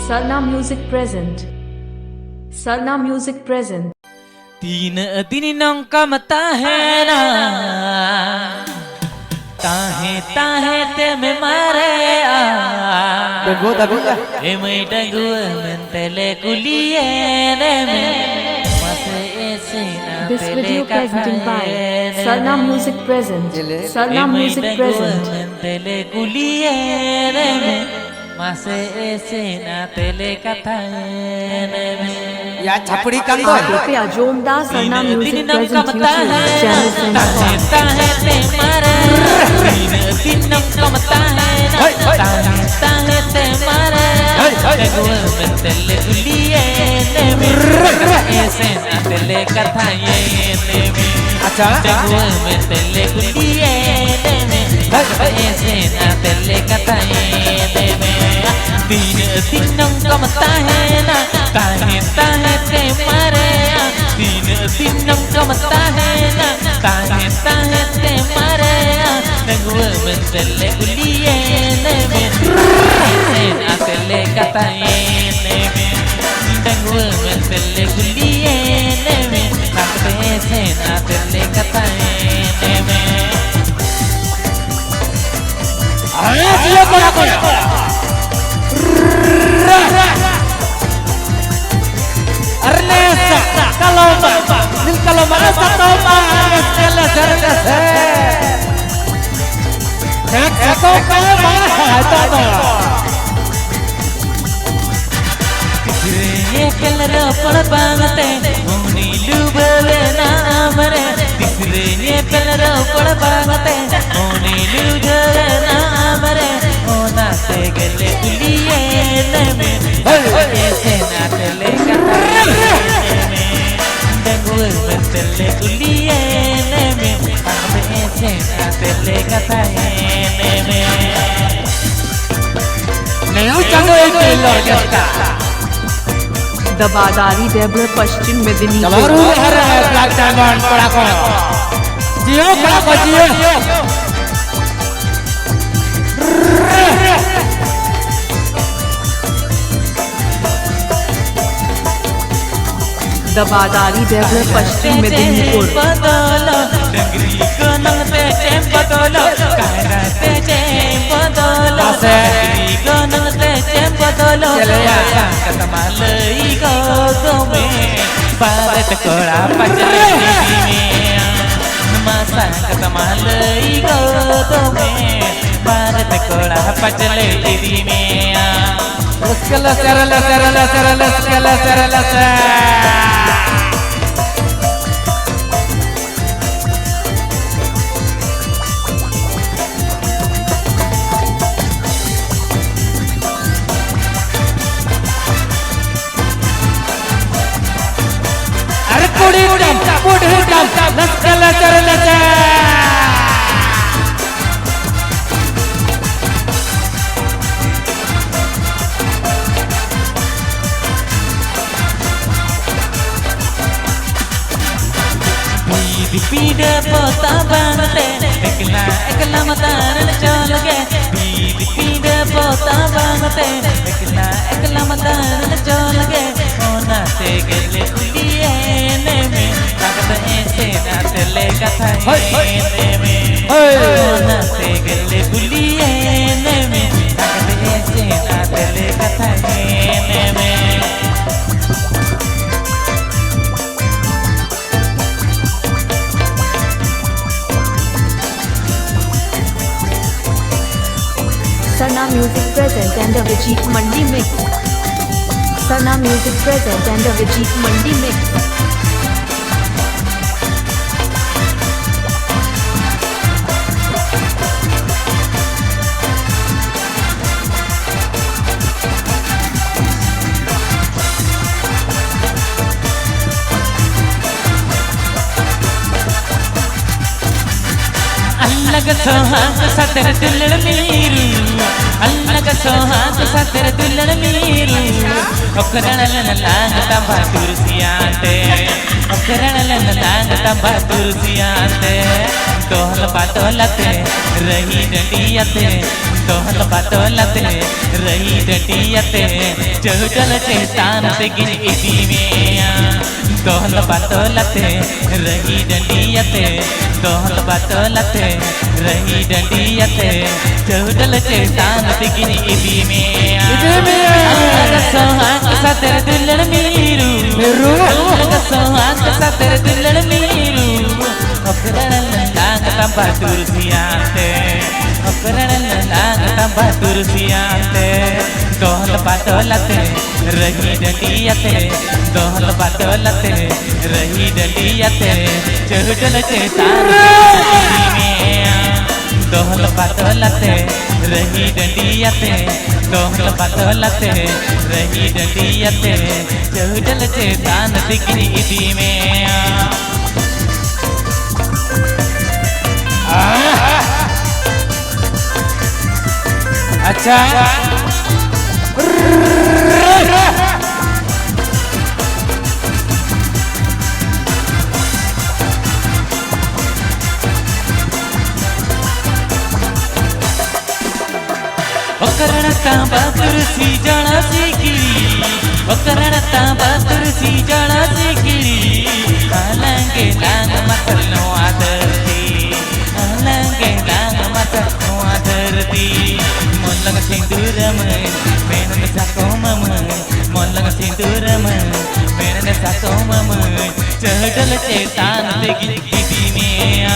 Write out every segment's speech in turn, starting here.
Sarna Music present. Sarna Music present. तीन दिन नौका मता है ना ताहे ताहे ते में मारे आ Dago ya. मैं डगु में तेले कुलिए ने में मसे ऐसे ना This तेले video presenting by Sarna Music present. Sarna Music present. तेले कुलिए ने में मसे ऐसे ना तेले कथाए ने में Ya chapuri kan boy. कृपया Jomdar Sarna music present YouTube channel से ताहता है ते मारे तीन दिन कमता है ताहता है ते मारे जगुआ में तेले गुलिये ने में ऐसे ना तेले कथाए ने में अच्छा जगुआ में तेले गुलिये ने में ऐसे ना तेले कथाए ने में तीन दिन कमता है ना ताहता है ते मारे तीन दिन कमता है ना ताहता है ते मारे जगुआ में तेले गुलिये ने में ऐसे ना तेले कथाए ने में जगुआ में तेले गुलिये ने में ऐसे ना तेले कथाए ने में Ayo dia kora. Ernesta kalau mana satu Ernesta Ernesta Eko itu ये कलर पड़ बांगते मोनी लुबले नामरे तीसरे ये कलर पड़ बांगते मोनी लुबले नामरे ओना से गले गुलिये ने में ऐसे ना तेले कथाए में डगुए में तेले गुलिये ने में ऐसे ना तेले कथाए में Neo jangan itu loh kita. दबादारी Deoghar पश्चिम Medinipur Baru hari Black Diamond kolako. Jio kolako Jio. दबादारी Deoghar पश्चिम मेदिनीपुर बदलो डंगरी को नंगते चेम बदलो कहते चेम बदलो डंगरी को नंगते चेम बदलो कतमाल को तुम्हें भारत कोड़ा पचले में मासा कतमाल को तुम्हें भारत कोड़ा पचले में पीड़े पोता बांधते एकला एकला मतारन चल गए पीड़े पोता बांधते एकला एकला मतारन चल गए ओना से गले गुलिये ने में ताकत ऐसे ना तेले कथाए ने में ओना से गले गुलिये ने में ताकत ऐसे ना तेले कथाए ने में Sarna music present and Abhijeet Mandi mix Sarna music present and Abhijeet Mandi mix अलग सोहाग सतर दिल Neeru Allah ka sohat sater dulan miru okran lang tamba tursiante okran lang tamba tursiante dohal patolate rahi dantiyate dohal patolate rahi dantiyate chudal chetan te gin idi meya dohal patolate rahi dantiyate dohal patolate rahi dantiyate chudal chetan te gin idi meya Allah sohat sater dulan miru Allah sohat sater dulan miru okran lang tamba tursiante okran lang tamba tursiante dohal patolate rahi dantiyate dohal patolate rahi dantiyate chudal chetan meya dohal patolate rahi dantiyate dohal patolate rahi dantiyate chudal chetan digni idi meya अच्छा okran tamba tursi jana sikiri okran tamba tursi jana sikiri alange lang matalno adarti alange lang matalno adarti molang sinduram menan sakomam molang sinduram menan sakomam chadal chetan te gidi meya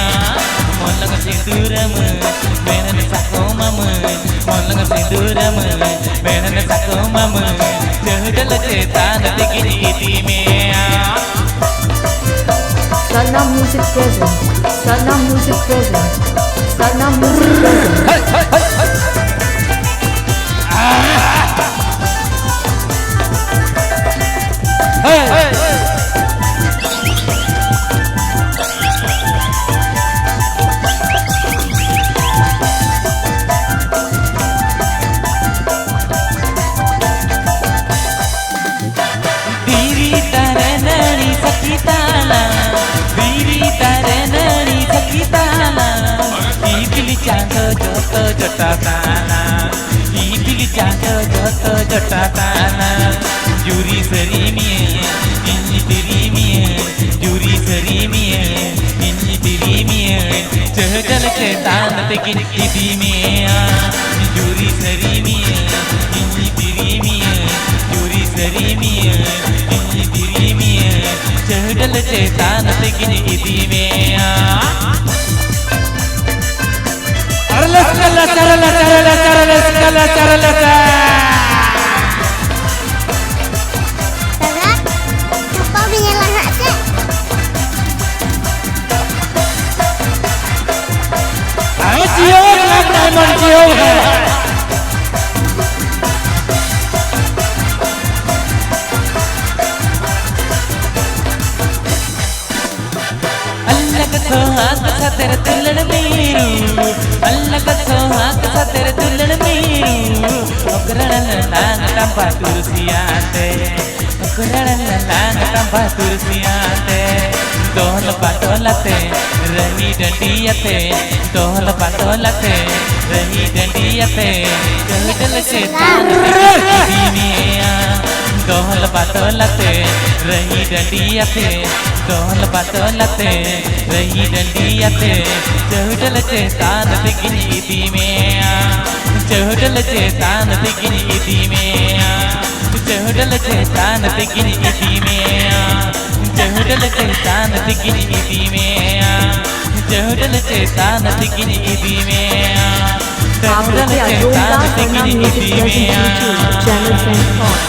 molang sinduram menan sakomam molang sinduram menan sakomam chadal chetan te gidi meya Sarna Music present. Sarna Music present. Sarna Music present. Jangan joto jota tanah, ibili jangan joto jota tanah. Juri serimiye, ini dirimiye, juri serimiye, ini dirimiye. Chadal chetan te gin idi meya, juri serimiye, ini dirimiye, juri serimiye, ini dirimiye. Chadal chetan te gin idi meya. sohat sater tulan miru Allah ka sohat sater tulan miru okran lang tanpa tursiante okran lang tanpa tursiante dohal patolate rahi dantiyate dohal patolate rahi dantiyate chadal chetan di meya dohal patolate rahi dantiyate dohal patolate rahi dantiyate chadal chetan digni meya chadal chetan digni meya chadal chetan digni meya chadal chetan digni meya chadal chetan digni meya आप लोग Sarna Music present YouTube channel and